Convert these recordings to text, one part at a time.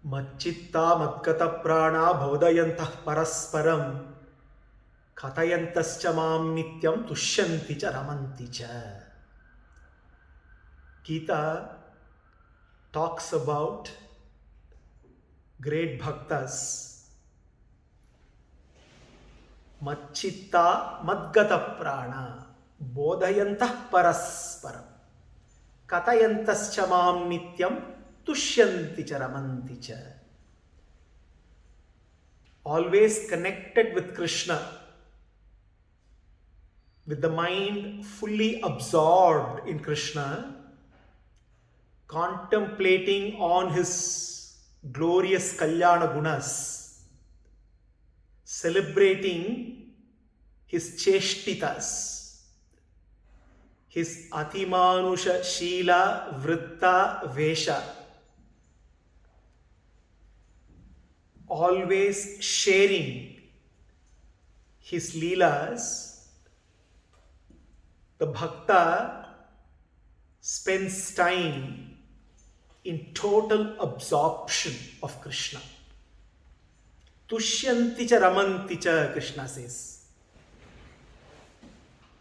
Macchitta madgata prana bodhayantah parasparam kathayantascha mam nityam tushyanti cha ramanti cha. Gita talks about great bhaktas. Macchitta madgata prana bodhayantah parasparam kathayantascha mam nityam tushyanti cha ramanti cha. Always connected with Krishna, with the mind fully absorbed in Krishna, contemplating on his glorious Kalyana Gunas, celebrating his Cheshtitas, his Atimānuṣa Shīla Vritta Vesha, always sharing his lilas, the bhakta spends time in total absorption of Krishna. Tushyanti cha ramanti cha, Krishna says.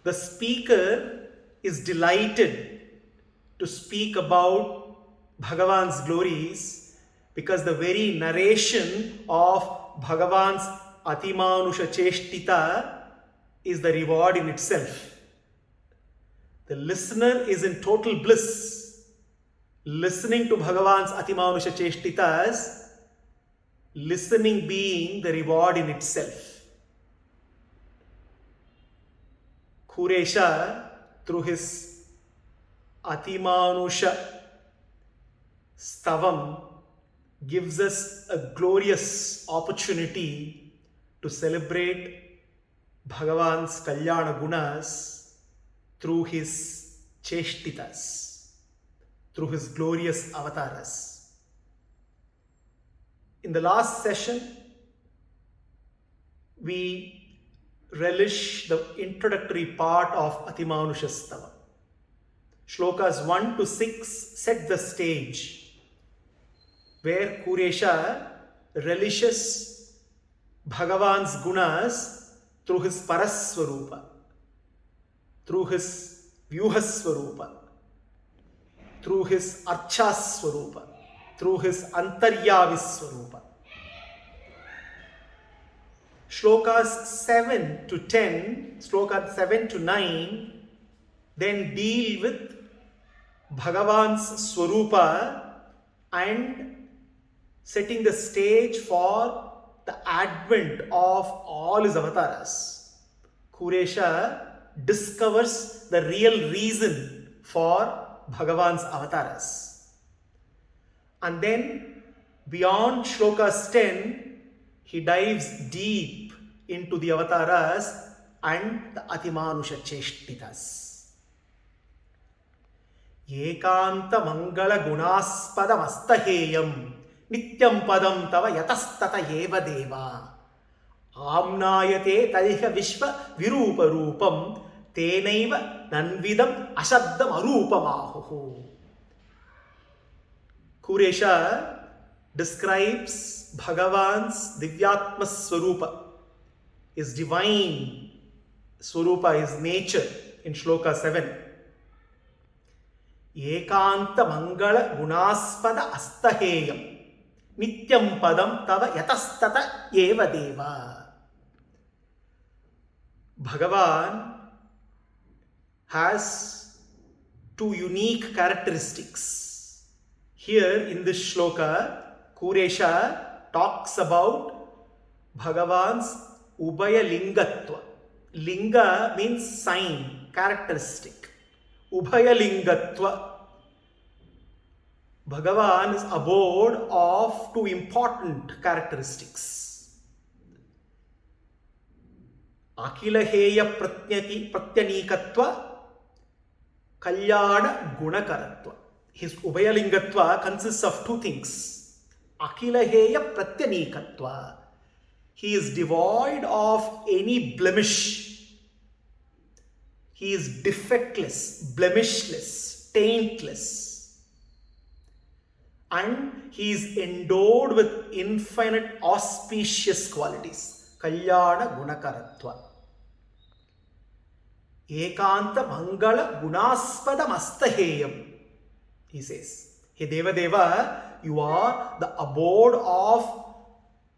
The speaker is delighted to speak about Bhagavan's glories because the very narration of Bhagavan's Atimānuṣa Cheshtita is the reward in itself. The listener is in total bliss, listening to Bhagavan's Atimānuṣa Cheshtitas, listening being the reward in itself. Kuresha, through his Atimānuṣa stavam, gives us a glorious opportunity to celebrate Bhagavan's Kalyana Gunas through his Cheshtitas, through his glorious avatars. In the last session, we relish the introductory part of Atimānuṣa stavam. Shlokas 1 to 6 set the stage, where Kuresha relishes Bhagavan's gunas through his Paraswarupa, through his Vyuhaswarupa, through his Archaswarupa, through his Antaryaviswarupa. Shlokas 7 to 10, Shlokas 7 to 9 then deal with Bhagavan's Swarupa and setting the stage for the advent of all his avatars. Kuresha discovers the real reason for Bhagavan's avatars. And then beyond Shlokas 10, he dives deep into the avatars and the Atimānuṣa Cheshtitas. Ekanta mangala gunaspada mastaheyam nityam padam tava yatastata eva deva amnayate tariha vishva virupa rupam tenaiva nanvidam ashabdam arupamahuhu. Kuresha describes Bhagavan's Divyatma Swarupa, his divine Swarupa, his nature in Shloka 7. Ekanta mangala gunaspada astaheyam nityam padam tava yatastata eva deva. Bhagavan has two unique characteristics. Here in this shloka, Kuresha talks about Bhagavan's Ubaya Lingatva. Linga means sign, characteristic. Ubhaya Lingatva. Bhagavan is abode of two important characteristics. Akilaheya Pratyanikatva, Kalyana Gunakaratva. His Ubhaya Lingatva consists of two things. Akilaheya Pratyanikatva. He is devoid of any blemish. He is defectless, blemishless, taintless. and he is endowed with infinite auspicious qualities. Kalyana Gunakaratva. Ekanta Mangala Gunaspada Mastaheyam. He says, Hey Devadeva, you are the abode of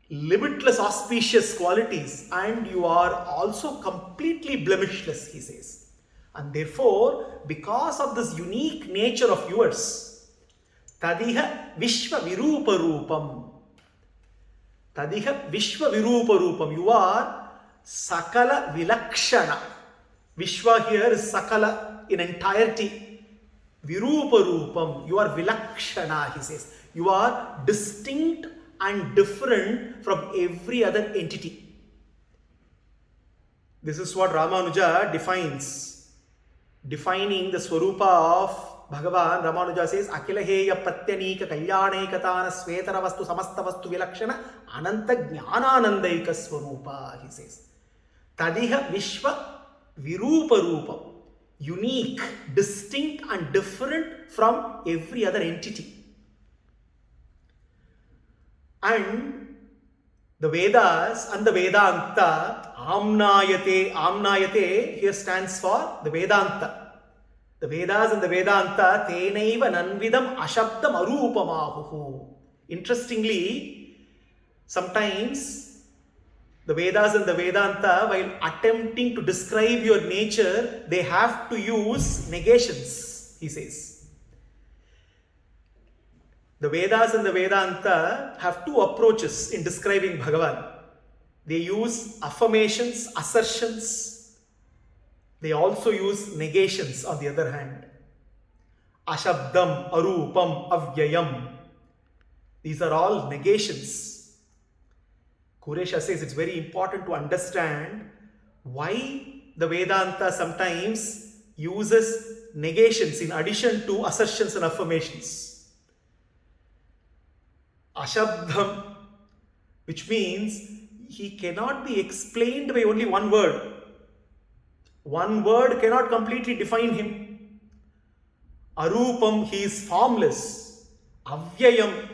limitless auspicious qualities and you are also completely blemishless, he says. And therefore, because of this unique nature of yours, Tadiha Vishwa Virupa Rupam. Tadiha Vishwa Virupa Rupam. You are Sakala Vilakshana. Vishwa here is Sakala in entirety. Virupa Rupam. You are Vilakshana, he says. You are distinct and different from every other entity. This is what Ramanuja defines. Defining the Swarupa of Bhagavan, Ramanuja says, Akila heya pratyanika kalyanekatana svetara vastu samasta vastu vilakshana ananta jnananandaika Swarupa, he says. Tadiha Vishwa Virupa Rupam. Unique, distinct and different from every other entity. And the Vedas and the Vedanta, Amnayate here stands for the Vedanta. The Vedas and the Vedanta, Tenaiva Nanvidam Ashabdam Arupamahuhu. Interestingly, sometimes the Vedas and the Vedanta, while attempting to describe your nature, they have to use negations, he says. The Vedas and the Vedanta have two approaches in describing Bhagavan. They use affirmations, assertions. They also use negations on the other hand. Ashabdam, Arupam, Avyayam. These are all negations. Kuresha says it's very important to understand why the Vedanta sometimes uses negations in addition to assertions and affirmations. Ashabdam, which means he cannot be explained by only one word. One word cannot completely define him. Arupam, he is formless. Avyayam,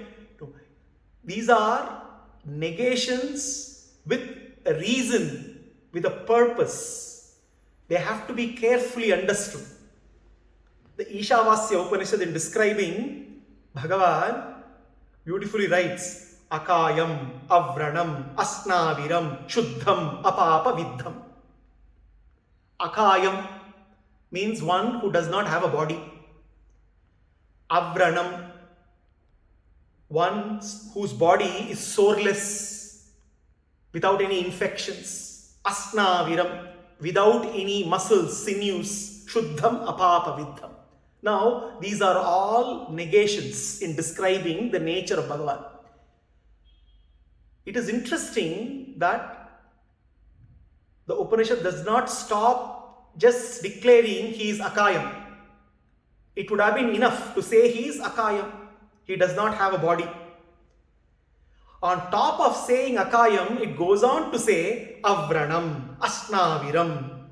these are negations with a reason, with a purpose. They have to be carefully understood. The Ishavasya Upanishad, in describing Bhagavan, beautifully writes, Akayam, Avranam, Asnaviram, Shuddham, Apapa Viddham. Akayam means one who does not have a body. Avranam, one whose body is soreless, without any infections. Asnaviram, without any muscles, sinews. Shuddham, Apapa Viddham. Now, these are all negations in describing the nature of Bhagavan. It is interesting that the Upanishad does not stop just declaring he is Akayam. It would have been enough to say he is Akayam. He does not have a body. On top of saying Akayam, it goes on to say Avranam, Asnaviram.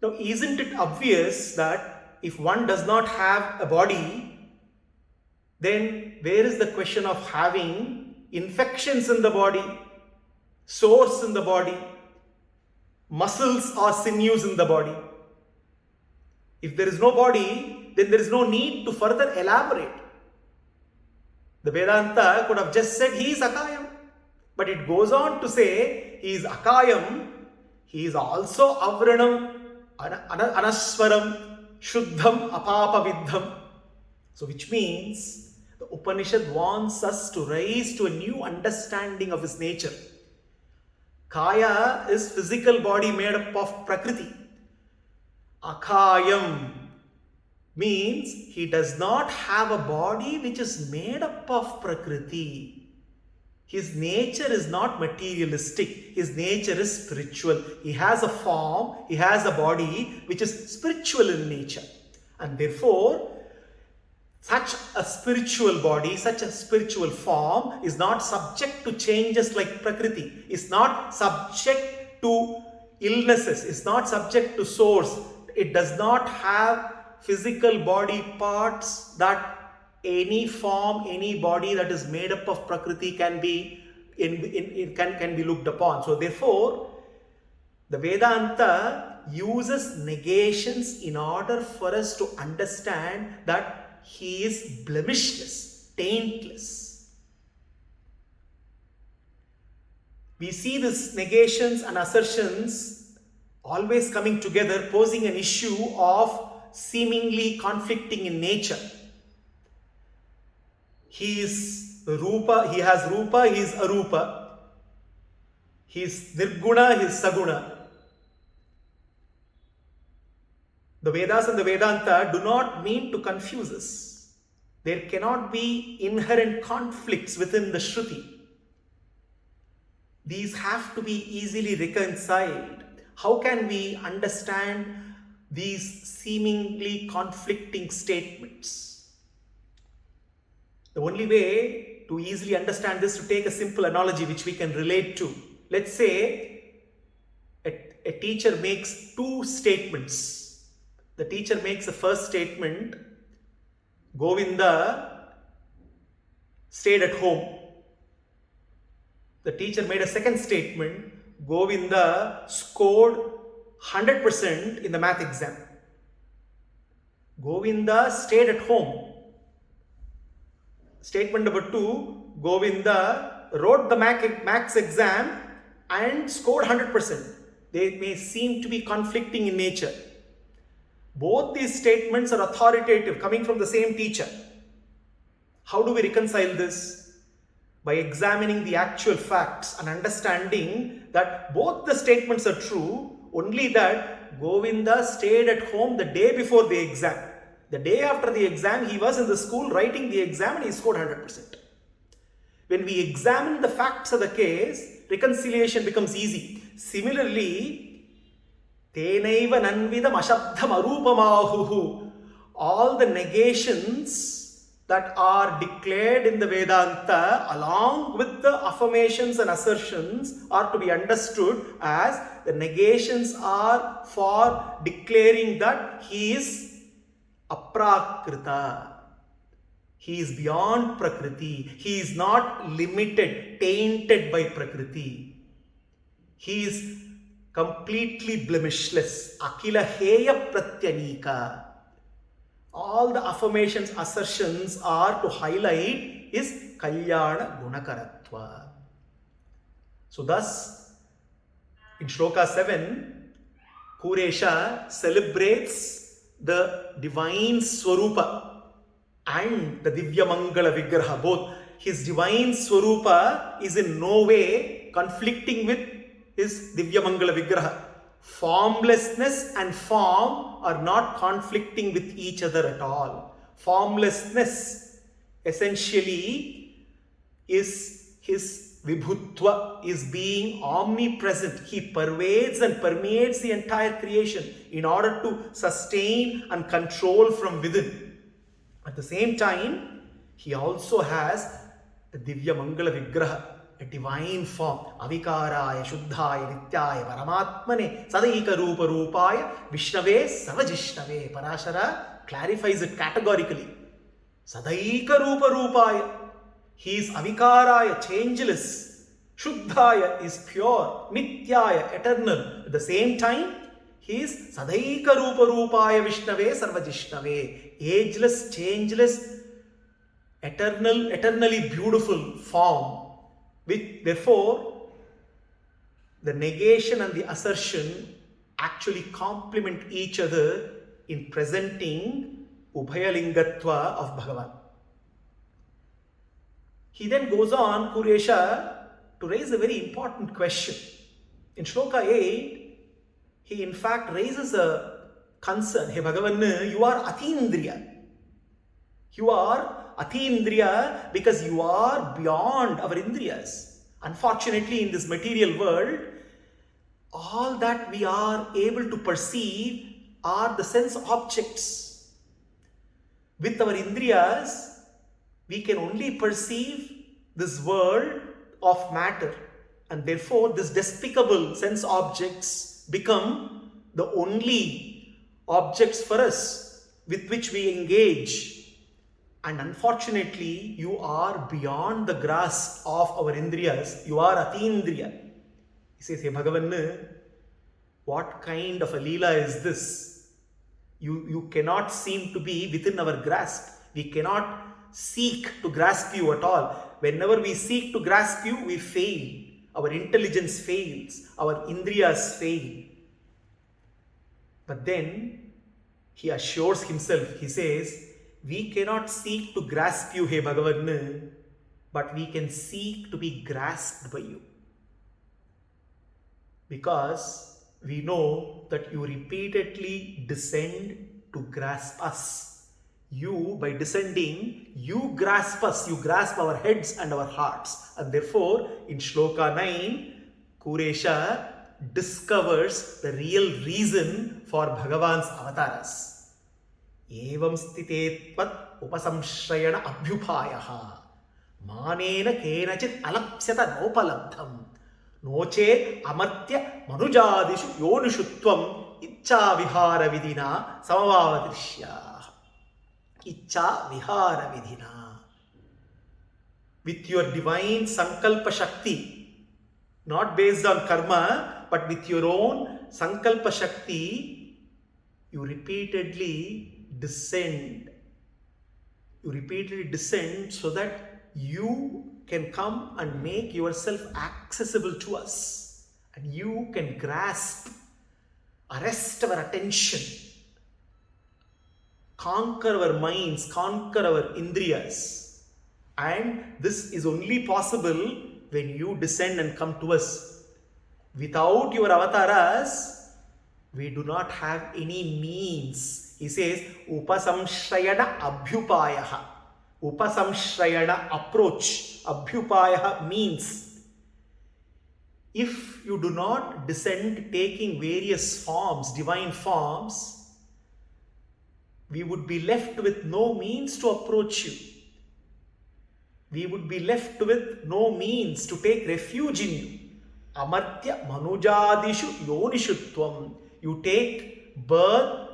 Now, isn't it obvious that if one does not have a body, then where is the question of having infections in the body, sores in the body, muscles or sinews in the body? If there is no body, then there is no need to further elaborate. The Vedanta could have just said he is Akayam, but it goes on to say he is Akayam, he is also Avranam, Anaswaram, Shuddham, Apapa Viddham. So which means the Upanishad wants us to rise to a new understanding of his nature. Kaya is physical body made up of Prakriti. Akayam means he does not have a body which is made up of Prakriti. His nature is not materialistic. His nature is spiritual. He has a form, he has a body which is spiritual in nature. And therefore, such a spiritual body, such a spiritual form is not subject to changes like Prakriti. Is not subject to illnesses. Is not subject to sores. It does not have physical body parts that any form, any body that is made up of Prakriti can be can be looked upon. So therefore, the Vedanta uses negations in order for us to understand that he is blemishless, taintless. We see these negations and assertions always coming together, posing an issue of seemingly conflicting in nature. He is Rupa, he has Rupa, he is Arupa. He is Nirguna, he is Saguna. The Vedas and the Vedanta do not mean to confuse us. There cannot be inherent conflicts within the Shruti. These have to be easily reconciled. How can we understand these seemingly conflicting statements? The only way to easily understand this is to take a simple analogy which we can relate to. Let's say a teacher makes two statements. The teacher makes the first statement, Govinda stayed at home. The teacher made a second statement, Govinda scored 100% in the math exam. Govinda stayed at home. Statement number 2, Govinda wrote the maths exam and scored 100%. They may seem to be conflicting in nature. Both these statements are authoritative, coming from the same teacher. How do we reconcile this? By examining the actual facts and understanding that both the statements are true, only that Govinda stayed at home the day before the exam. The day after the exam, he was in the school writing the exam and he scored 100%. When we examine the facts of the case, reconciliation becomes easy. Similarly, Tenaiva nanvidam ashabdham arupamahuhu. All the negations that are declared in the Vedanta along with the affirmations and assertions are to be understood as the negations are for declaring that he is aprakrita. He is beyond Prakriti. He is not limited, tainted by Prakriti. He is completely blemishless. Akila heya pratyanika. All the affirmations, assertions are to highlight is Kalyana Gunakaratva. So thus, in Shloka 7, Kuresha celebrates the divine Swarupa and the Divya Mangala Vigraha. Both his divine Swarupa is in no way conflicting with his Divya Mangala Vigraha. Formlessness and form are not conflicting with each other at all. Formlessness essentially is his vibhutva, is being omnipresent. He pervades and permeates the entire creation in order to sustain and control from within. At the same time, he also has the Divya Mangala Vigraha, a divine form. Avikaraya, Shuddhaya, Nityaya, Paramatmane, Sadaika Rupa Rupaya, Vishnave, Savajishnave. Parashara clarifies it categorically. Sadaika Rupa Rupaya. He is Avikaraya, changeless. Shuddhaya is pure. Nityaya, eternal. At the same time, he is Sadaika Rupa Rupaya, Vishnave, Sarvajishnave. Ageless, changeless, eternally beautiful form. Which, therefore, the negation and the assertion actually complement each other in presenting Ubhayalingatva of Bhagavan. He then goes on, Kuresha, to raise a very important question. In Shloka 8, he in fact raises a concern. Hey Bhagavan, you are Atindriya. You are Atindriya because you are beyond our Indriyas. Unfortunately, in this material world, all that we are able to perceive are the sense objects. With our Indriyas, we can only perceive this world of matter, and therefore these despicable sense objects become the only objects for us with which we engage. And unfortunately, you are beyond the grasp of our Indriyas. You are Atindriya. He says, hey Bhagavan, what kind of a lila is this? You cannot seem to be within our grasp. We cannot seek to grasp you at all. Whenever we seek to grasp you, we fail. Our intelligence fails. Our Indriyas fail. But then he assures himself, he says, we cannot seek to grasp you, hey Bhagavan, but we can seek to be grasped by you. Because we know that you repeatedly descend to grasp us. You, by descending, you grasp us, you grasp our heads and our hearts. And therefore, in Shloka 9, Kuresha discovers the real reason for Bhagavan's avatars. Evam stite tvat upasamshrayana abhyupayaha manena kenachit alapsyata nopalabdham noche amartya manujadishu yonishutvam iccha vihara vidina samavadrishya. Iccha vihara vidina. With your divine sankalpa shakti, not based on karma, but with your own sankalpa shakti, you repeatedly descend. You repeatedly descend so that you can come and make yourself accessible to us. And you can grasp, arrest our attention, conquer our minds, conquer our indriyas. And this is only possible when you descend and come to us. Without your avatars, we do not have any means. He says, upasamshrayana abhyupayaha. Upasamshrayana, approach. Abhyupayaha means, if you do not descend taking various forms, divine forms, we would be left with no means to approach you. We would be left with no means to take refuge in you. Amartya manujadishu yonishutvam. You take birth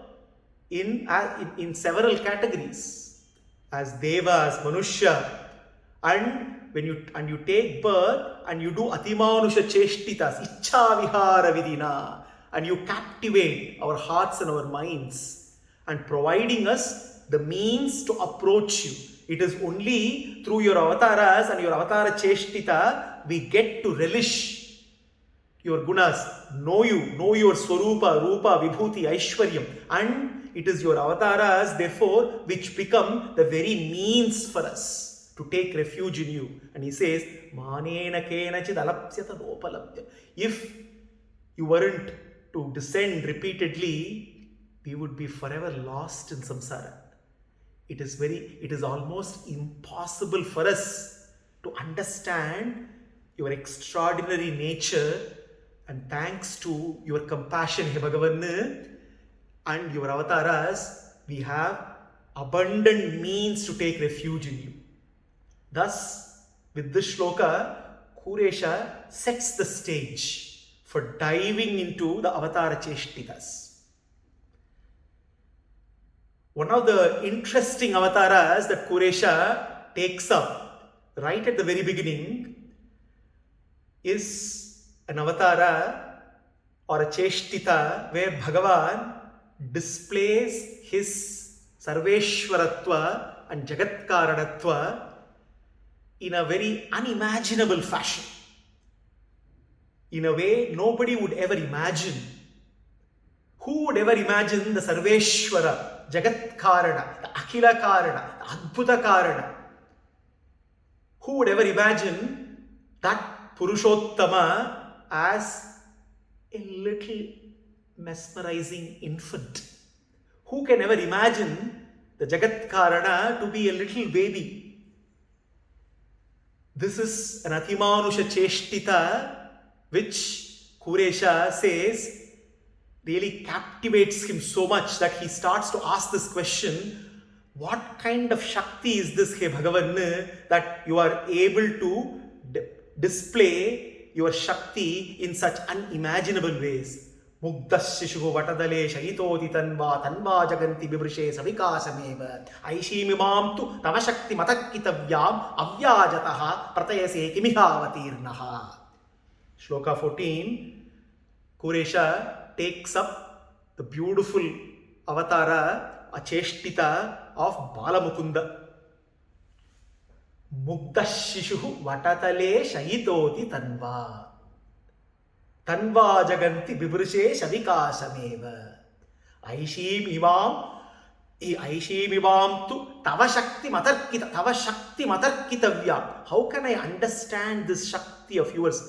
in several categories, as devas, manushya, and when you take birth and you do Atimānuṣa cheshtitas, iccha vihara vidina, and you captivate our hearts and our minds, and providing us the means to approach you. It is only through your avataras and your avatara cheshtita we get to relish your gunas, know you, know your swarupa, rupa, vibhuti, aishwaryam, and it is your avatars, therefore, which become the very means for us to take refuge in you. And he says, manena kenachid alapsyata nopalabdya. If you weren't to descend repeatedly, we would be forever lost in samsara. It is almost impossible for us to understand your extraordinary nature, and thanks to your compassion, He Bhagavan, and your avatars, we have abundant means to take refuge in you. Thus, with this shloka, Kuresha sets the stage for diving into the avatara cheshtitas. One of the interesting avatars that Kuresha takes up right at the very beginning is an avatara or a cheshtita where Bhagavan displays his sarveshwaratva and jagatkaranatva in a very unimaginable fashion. In a way nobody would ever imagine. Who would ever imagine the Sarveshwara, Jagatkarana, the Akhila Karana, the Adbhuta Karana? Who would ever imagine that Purushottama as a little mesmerizing infant? Who can ever imagine the Jagatkarana to be a little baby? This is an Atimānuṣa cheshtita which Kuresha says really captivates him so much that he starts to ask this question: what kind of Shakti is this, He Bhagavan, that you are able to display your Shakti in such unimaginable ways? Mugdashishu vatadale shayitoti tanva jaganti bibrishe savikāsameva aishimimam tu tavashakti matakkitavyam avyājataha pratayase kimihavatirnaha. Shloka 14, Kuresha takes up the beautiful avatara, Acheshtita of Balamukunda. Mugdashishu vatadale shayitoti tanva. Tanva jaganti bibrishe savikāsameva. Aishim imam tu tava shakti matarkitavyam. How can I understand this shakti of yours,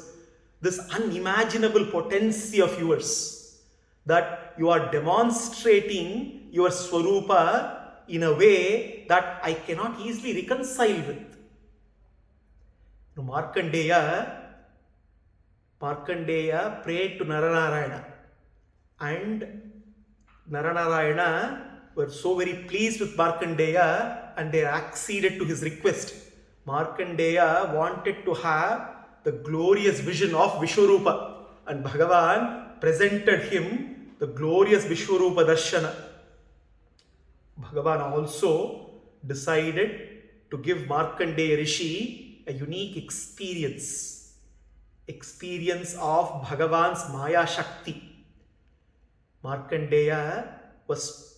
this unimaginable potency of yours, that you are demonstrating your swarupa in a way that I cannot easily reconcile with? Markandeya prayed to Naranarayana, and Naranarayana were so very pleased with Markandeya and they acceded to his request. Markandeya wanted to have the glorious vision of Vishwarupa, and Bhagavan presented him the glorious Vishwarupa Darshana. Bhagavan also decided to give Markandeya Rishi a unique experience of Bhagavan's Maya Shakti. Markandeya was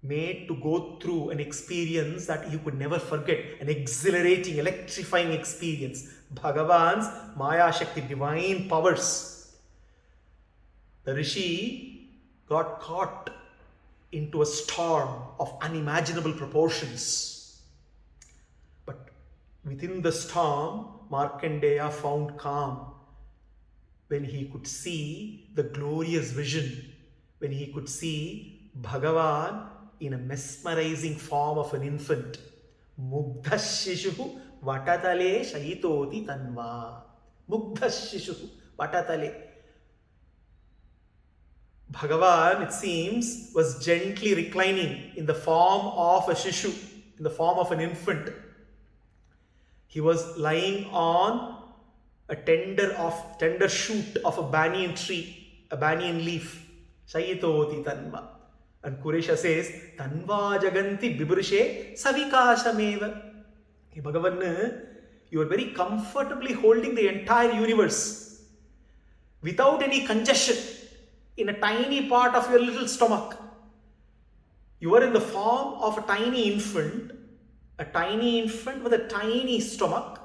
made to go through an experience that he could never forget, an exhilarating, electrifying experience. Bhagavan's Maya Shakti, divine powers. The Rishi got caught into a storm of unimaginable proportions. But within the storm, Markandeya found calm when he could see the glorious vision, when he could see Bhagavan in a mesmerizing form of an infant. Mugdashishu vatadale shayitoti tanva. Mugdashishu vatadale. Bhagavan, it seems, was gently reclining in the form of a shishu, in the form of an infant. He was lying on a tender shoot of a banyan tree, a banyan leaf. Shayitoti tanva. And Kuresha says, Tanva jaganti bibrishe savikāsameva. Hey Bhagavan, you are very comfortably holding the entire universe without any congestion in a tiny part of your little stomach. You are in the form of a tiny infant with a tiny stomach,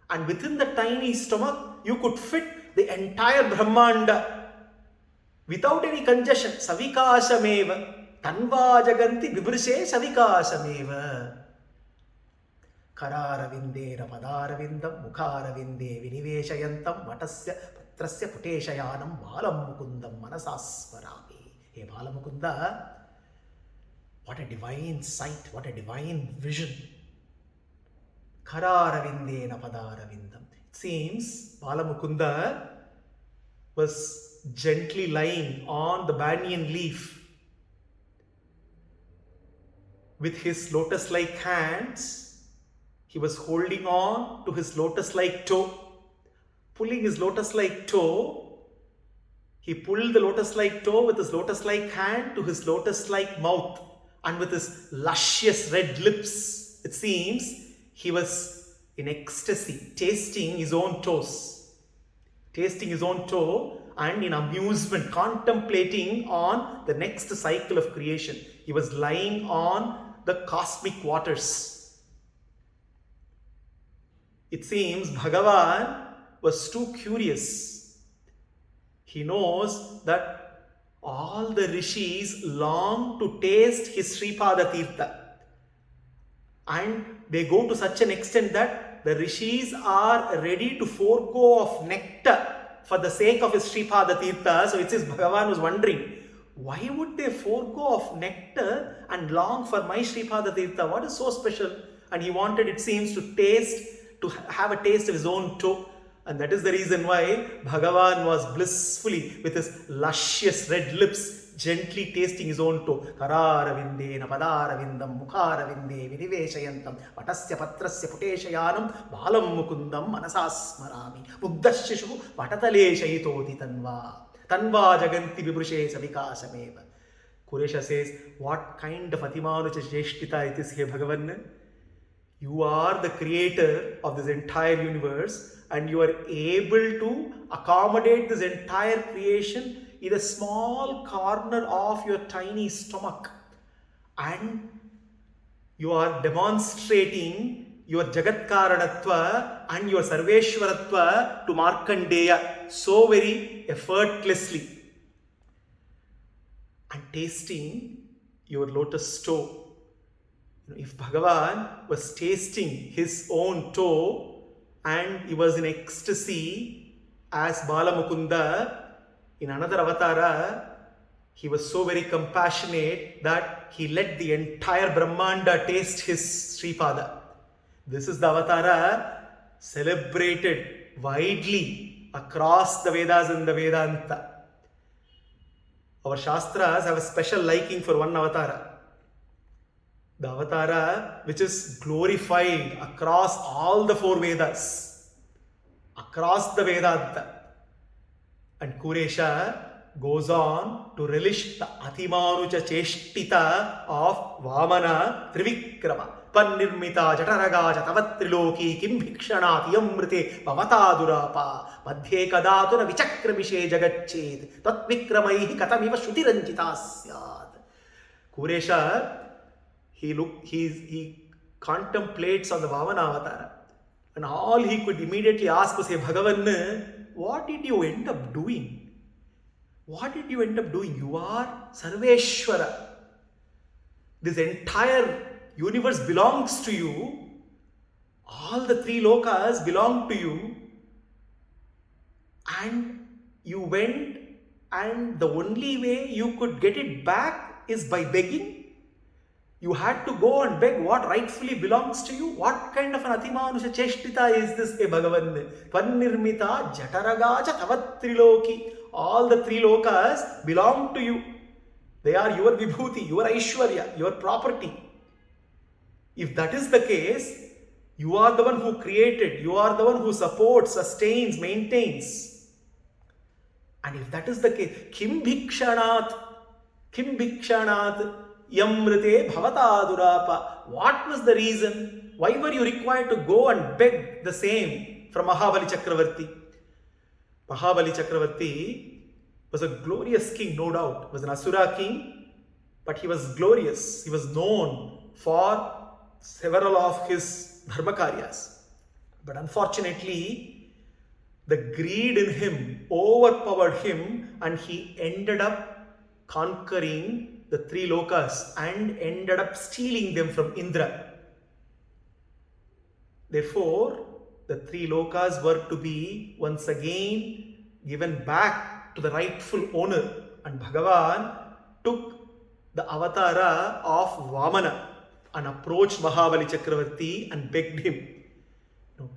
and within the tiny stomach you could fit the entire Brahmanda without any congestion. Savikāsameva. Tanva jaganti bibrishe savikāsameva. Kararavindera padaravindam mukharavinde viniveshayantam vatasya patrasya puteshayanam balamukundam manasasvarami. Hey Balamukunda, what a divine sight, what a divine vision. Kararavindena padaravindam. It seems Balamukunda was gently lying on the banyan leaf with his lotus-like hands. He was holding on to his lotus-like toe, pulling his lotus-like toe. He pulled the lotus-like toe with his lotus-like hand to his lotus-like mouth, and with his luscious red lips, it seems, he was in ecstasy, tasting his own toe, and in amusement, contemplating on the next cycle of creation. He was lying on the cosmic waters. It seems Bhagavan was too curious. He knows that all the rishis long to taste his Sripada Tirtha, and they go to such an extent that the rishis are ready to forego of nectar for the sake of his Sripada Tirtha. So it says Bhagavan was wondering, why would they forego of nectar and long for my Sripada Tirtha? What is so special? And he wanted, it seems, to have a taste of his own toe. And that is the reason why Bhagavan was blissfully, with his luscious red lips, gently tasting his own toe. Kararavindena padaravindam mukharavinde viniveshayantam vatasya patrasya puteshayanam balam mukundam manasasmarami. Mugdashishu vatatale shayitoti tanva. tanva jaganti vibhrushe savikasameva. Kuresha says, what kind of Atimānuṣa Cheshtita it is, he Bhagavan? You are the creator of this entire universe and you are able to accommodate this entire creation in a small corner of your tiny stomach. And you are demonstrating your Jagatkaranatva and your Sarveshwaratva to Markandeya so very effortlessly. And tasting your lotus toe. If Bhagavan was tasting his own toe and he was in ecstasy as Balamukunda in another avatara, he was so very compassionate that he let the entire Brahmanda taste his Sripada. This is the avatara celebrated widely across the Vedas and the Vedanta. Our Shastras have a special liking for one avatara. The avatara which is glorified across all the four Vedas, across the Vedanta. And Kuresha goes on to relish the Atimānuṣa Cheshtita of Vamana Trivikrama. Pannirmita Jataragaja Tavatriloki Kim Bhikshanati Yamrite Bhavatadurapa Madhye Kadatuna Vichakramishe Jagachet Tatvikramaihi Katamiva Shutiranjita Syad. Kuresha, he contemplates on the Vamana Avatara, and all he could immediately ask was, hey Bhagavan, what did you end up doing? What did you end up doing? You are Sarveshwara. This entire universe belongs to you. All the three lokas belong to you. And you went, and the only way you could get it back is by begging. You had to go and beg what rightfully belongs to you. What kind of an Atimānuṣa Cheshtita is this, hey Bhagavan? Pannirmita Jataragaja Tavatriloki. All the three lokas belong to you. They are your vibhuti, your Aishwarya, your property. If that is the case, you are the one who created, you are the one who supports, sustains, maintains. And if that is the case, Kim Bhikshanat Yamrite Bhavatadurapa. What was the reason? Why were you required to go and beg the same from Mahabali Chakravarthy? Mahabali Chakravarthy was a glorious king, no doubt. He was an Asura king, but he was glorious. He was known for several of his dharma karyas. But unfortunately, the greed in him overpowered him and he ended up conquering the three lokas and ended up stealing them from Indra. Therefore, the three lokas were to be once again given back to the rightful owner. And Bhagavan took the avatara of Vamana and approached Mahabali Chakravarthy and begged him.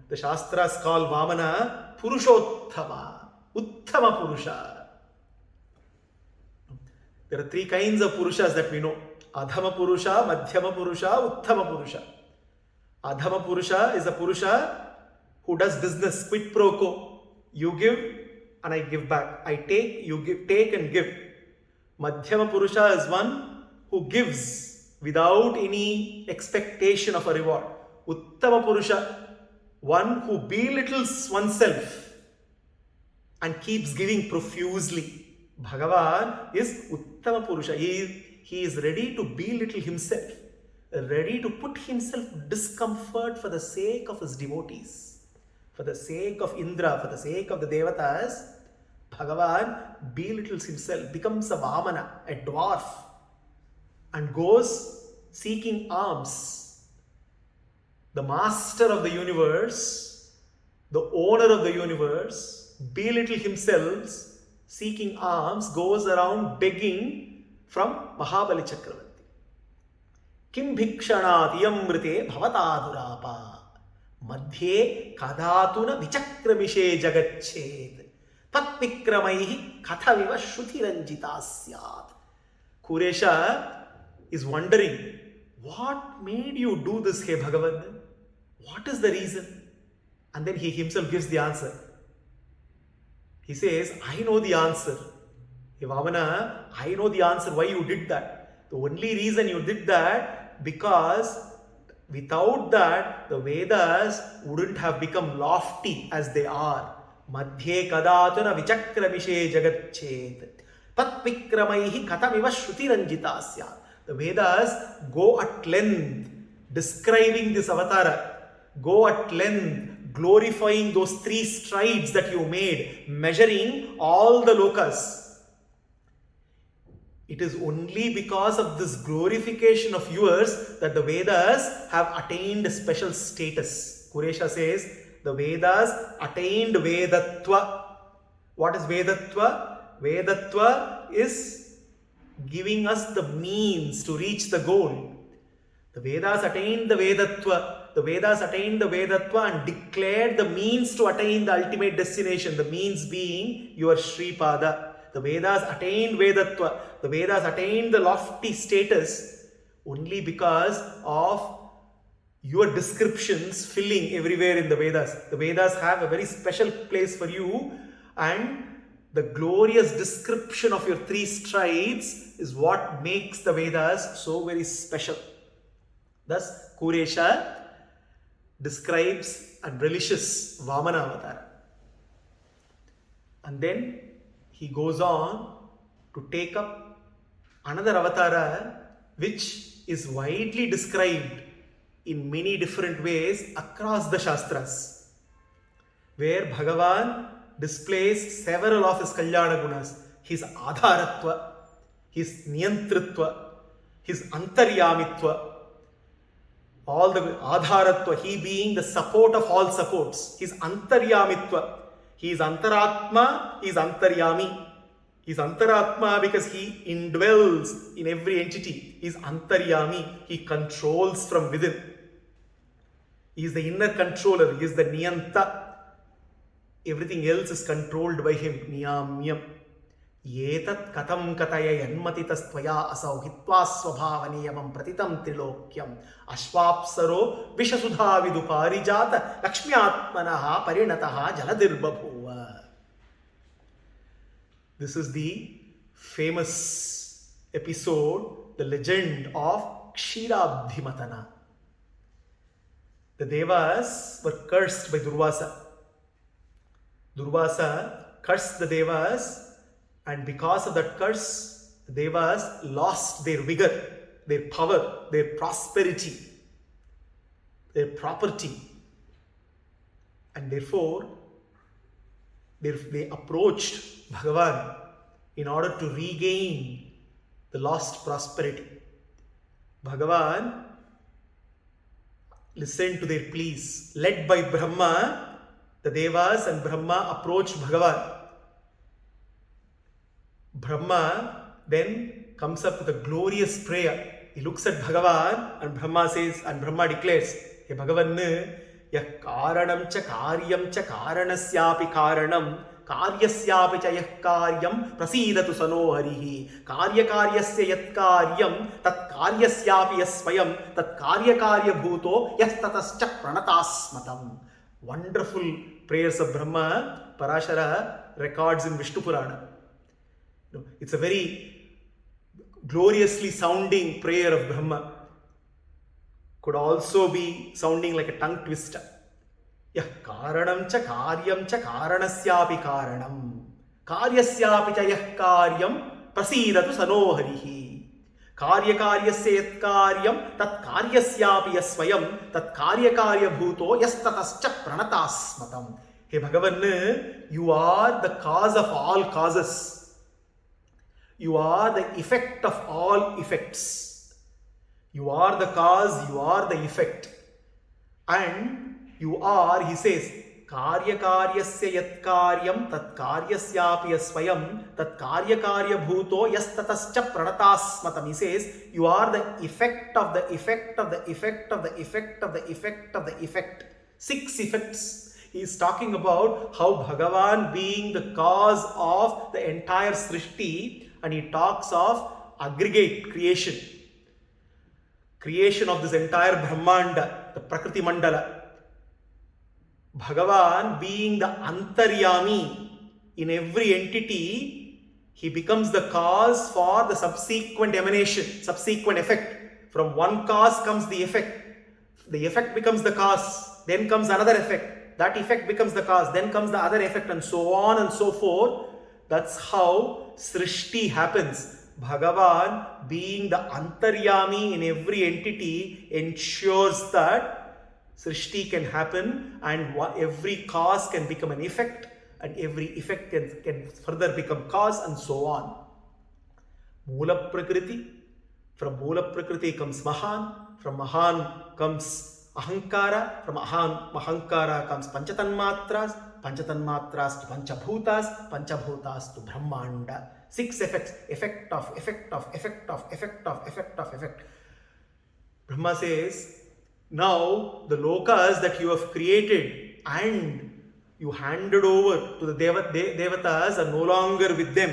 The Shastras call Vamana Purushottama, Uttama Purusha. There are three kinds of Purushas that we know. Adhama Purusha, Madhyama Purusha, Uttama Purusha. Adhama Purusha is a Purusha who does business quid pro quo. You give and I give back. I take, you give, take and give. Madhyama Purusha is one who gives without any expectation of a reward. Uttama Purusha, one who belittles oneself and keeps giving profusely. Bhagavan is Uttama Purusha. He is ready to belittle himself, ready to put himself in discomfort for the sake of his devotees, for the sake of Indra, for the sake of the Devatas. Bhagavan belittles himself, becomes a Vamana, a dwarf, and goes seeking alms. The master of the universe, the owner of the universe, belittles himself, seeking alms, goes around begging from Mahabali Chakravarthy. Kim bhikshanat yamrite bhavatadurapa madhye kadatuna vichakramishe jagached tatvikramaihi kathaviva shutiranjita syat. Kuresha is wondering, what made you do this, hey Bhagavan? What is the reason? And then he himself gives the answer. He says, I know the answer. Hey Vamana, I know the answer why you did that. The only reason you did that, because without that, the Vedas wouldn't have become lofty as they are. Madhye kadatuna vichakramishe jagatchet. Tat vikramaihi katamiva shruti. The Vedas go at length describing this avatara, go at length glorifying those 3 strides that you made, measuring all the lokas. It is only because of this glorification of yours that the Vedas have attained a special status. Kuresha says the Vedas attained Vedatva. What is Vedatva? Vedatva is giving us the means to reach the goal. The Vedas attained the Vedatva. The Vedas attained the Vedatva and declared the means to attain the ultimate destination. The means being your Sripada. The Vedas attained Vedatva. The Vedas attained the lofty status only because of your descriptions filling everywhere in the Vedas. The Vedas have a very special place for you, and the glorious description of your 3 strides is what makes the Vedas so very special. Thus, Kuresha describes and relishes Vamana Avatara. And then he goes on to take up another avatara which is widely described in many different ways across the Shastras, where Bhagavan displays several of his Kalyana Gunas, his Adharatva, his Niyantritva, his Antaryamitva, all the Adharatva, he being the support of all supports, his Antaryamitva. He is Antaratma, he is Antaryami. He is Antaratma because he indwells in every entity. He is Antaryami, he controls from within. He is the inner controller, he is the Niyanta. Everything else is controlled by him, Niyamyam. Yetat katam kataya yanmatitas tvaya asau hitva svabhavaniyamam pratitam trilokyam ashvapsaro vishasudha viduparijata lakshmyatmanaha parinataha jaladirbabhuva. This is the famous episode, the legend of Kshirabdhimatana. The Devas were cursed by Durvasa. Durvasa cursed the Devas, and because of that curse, the Devas lost their vigor, their power, their prosperity, their property. And therefore, they approached Bhagavan in order to regain the lost prosperity. Bhagavan listened to their pleas. Led by Brahma, the Devas and Brahma approached Bhagavan. Brahma then comes up with a glorious prayer. He looks at Bhagavan and Brahma says, and Brahma declares, Hey Bhagavan, yah karanam cha karyam cha karanasyapi karanam karyasyapi cha yah karyam prasidatu sano harihi karya karyasya yat karyam tat karyasyapi yasvayam tat karya karya bhuto yas tatascha pranatasmatam. Wonderful prayers of Brahma, Parashara records in Vishnu Purana. It's a very gloriously sounding prayer of Brahma. Could also be sounding like a tongue twister. Yah karanam cha karyam cha karanasyapi karanam karyasyapi cha yah karyam prasidatu sano harihi karya karyasya yat karyam tat karyasyapi yasvayam tat karya karya bhuto yas tatascha pranatasmatam. Hey Bhagavan, you are the cause of all causes. You are the effect of all effects. You are the cause, you are the effect. And you are, he says, karya karyasya yat karyam tat karyasyapi yasvayam tat karya karya bhuto yas tatascha pranatasmatam. He says, you are the effect of the effect of the effect of the effect of the effect of the effect. 6 effects. He is talking about how Bhagavan being the cause of the entire Srishti, and he talks of aggregate creation. Creation of this entire Brahmanda, the Prakriti Mandala. Bhagavan being the Antaryami in every entity He becomes the cause for the subsequent emanation, subsequent effect. From one cause comes the effect. The effect becomes the cause, then comes another effect. That effect becomes the cause, then comes the other effect, and so on and so forth. That's how Srishti happens. Bhagavan, being the Antaryami in every entity, ensures that Srishti can happen, and every cause can become an effect, and every effect can further become cause, and so on. Mula Prakriti. From Mula Prakriti comes Mahan. From Mahan comes Ahankara. From Ahankara comes Panchatanmatras. Panchatanmatras to Panchabhutas. Panchabhutas to Brahmanda. 6 effects. Effect of effect of effect of effect of effect of effect. Brahma says, now the lokas that you have created and you handed over to the devatas are no longer with them.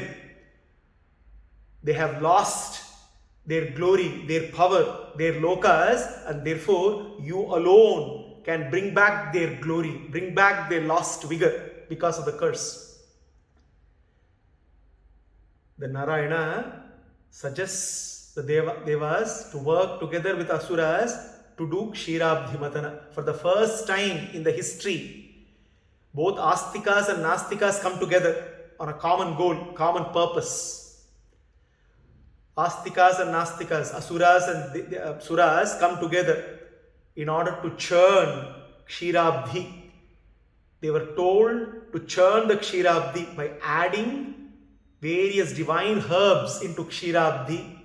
They have lost their glory, their power, their lokas, and therefore you alone can bring back their glory, bring back their lost vigor because of the curse. The Narayana suggests the devas to work together with asuras to do Kshirabdhi Matana. For the first time in the history, both Astikas and Nastikas come together on a common goal, common purpose. Astikas and Nastikas, Asuras and Suras come together in order to churn Kshirabdhi. They were told to churn the Kshirabdhi by adding various divine herbs into Kshirabdhi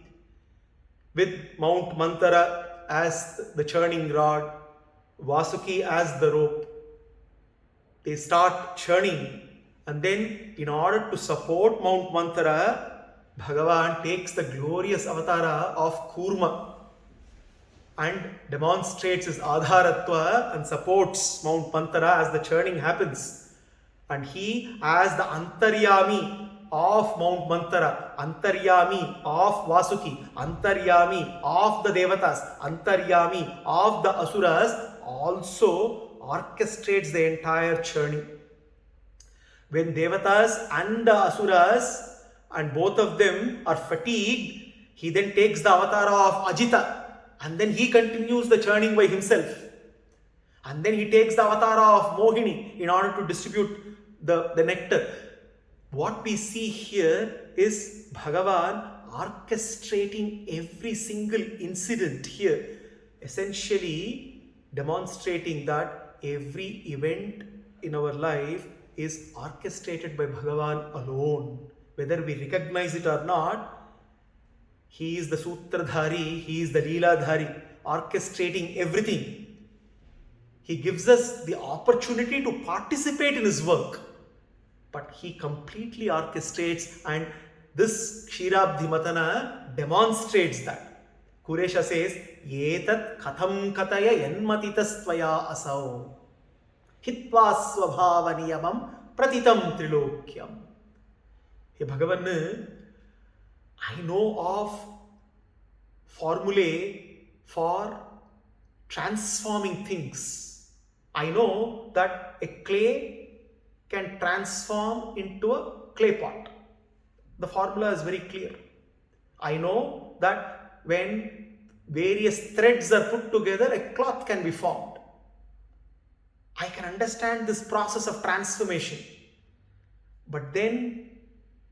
with Mount Mantara as the churning rod, Vasuki as the rope. They start churning, and then in order to support Mount Mantara, Bhagavan takes the glorious avatara of Kurma and demonstrates his adharatva and supports Mount Mantara as the churning happens. And he, as the Antaryami of Mount Mantara, Antaryami of Vasuki, Antaryami of the Devatas, Antaryami of the Asuras, also orchestrates the entire churning. When Devatas and the Asuras and both of them are fatigued, he then takes the avatar of Ajita, and then he continues the churning by himself. And then he takes the avatar of Mohini in order to distribute the nectar. What we see here is Bhagavan orchestrating every single incident here, essentially demonstrating that every event in our life is orchestrated by Bhagavan alone. Whether we recognize it or not, he is the Sutradhari, he is the Leeladhari, orchestrating everything. He gives us the opportunity to participate in his work, but he completely orchestrates, and this Kshirabdhi Matana demonstrates that. Kuresha says, Yetat katham kataya yanmatitastvaya asau hitva svabhavaniyamam pratitam trilokyam. Hey Bhagavan, I know of formulae for transforming things. I know that a clay can transform into a clay pot. The formula is very clear. I know that when various threads are put together, a cloth can be formed. I can understand this process of transformation. But then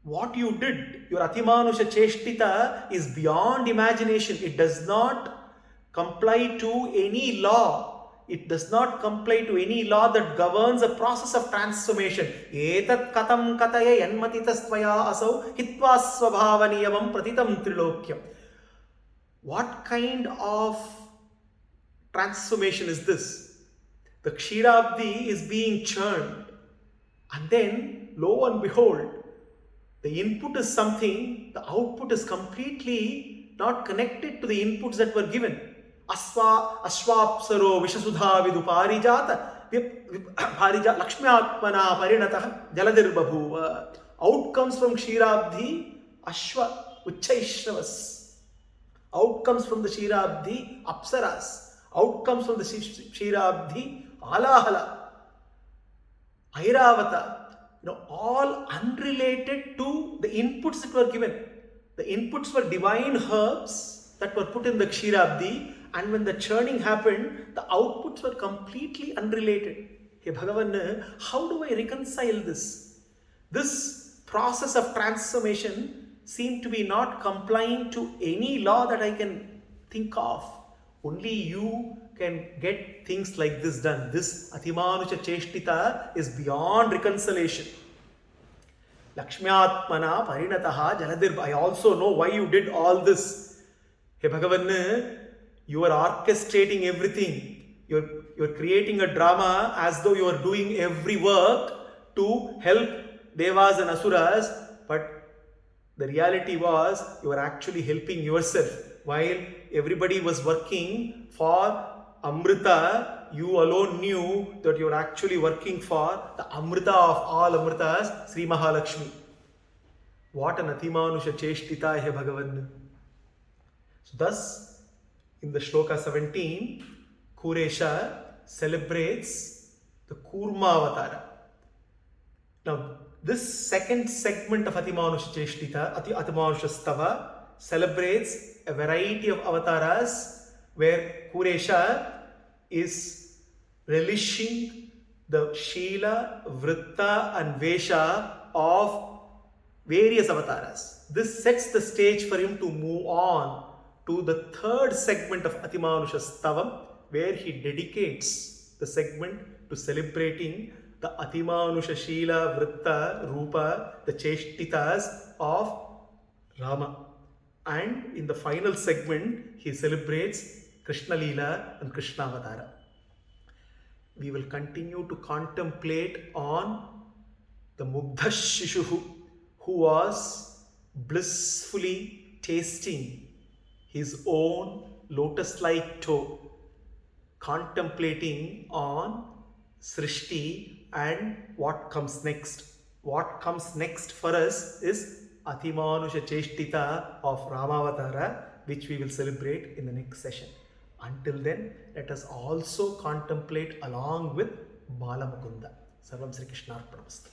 what you did, your Atimānuṣa Cheshtita, is beyond imagination. It does not comply to any law. It does not comply to any law that governs a process of transformation. Etat katam kataya yanmatitastvaya asau hitva svabhavaniyamam pratitam trilokyam. What kind of transformation is this? The Kshirabdhi is being churned, and then, lo and behold, the input is something, the output is completely not connected to the inputs that were given. Ashwapsaro Vishasudha Viduparijata Lakshmiatmana Parinatah Jaladir Babhuva. Out comes from Kshirabdhi Ashwa Uchaishravas. Out comes from the Kshirabdhi Apsaras. Out comes from the Kshirabdhi Alahala, Airavata, all unrelated to the inputs that were given. The inputs were divine herbs that were put in the Ksheerabdi, and when the churning happened, the outputs were completely unrelated. Hey Bhagavan, how do I reconcile this? This process of transformation seemed to be not complying to any law that I can think of. Only you can get things like this done. This Atimānuṣa cheshtita is beyond reconciliation. Lakshmyatmana parinataha jaladir. I also know why you did all this. Hey Bhagavan, you are orchestrating everything. You're creating a drama as though you are doing every work to help devas and asuras, but the reality was you were actually helping yourself. While everybody was working for Amrita, you alone knew that you were actually working for the Amrita of all Amritas, Sri Mahalakshmi. What an Atimānuṣa cheshtita, he Bhagavan. So thus, in the Shloka 17, Kuresha celebrates the Kurma Avatara. Now, this second segment of Atimānuṣa cheshtita, Atimānuṣa stava, celebrates a variety of avataras where Kuresha is relishing the Shila, Vritta and Vesha of various avatars. This sets the stage for him to move on to the third segment of Atimānuṣa stavam, where he dedicates the segment to celebrating the Atimānuṣa Shila, Vritta, Rupa, the Cheshtitas of Rama. And in the final segment, he celebrates Krishna Lila and Krishna Avatara. We will continue to contemplate on the Mugdha Shishuhu, who was blissfully tasting his own lotus-like toe, contemplating on Srishti and what comes next. What comes next for us is Atimānuṣa cheshtita of Ramavatara, which we will celebrate in the next session. Until then, let us also contemplate along with Balamukunda. Sarvam Sri Krishnarpanamastu.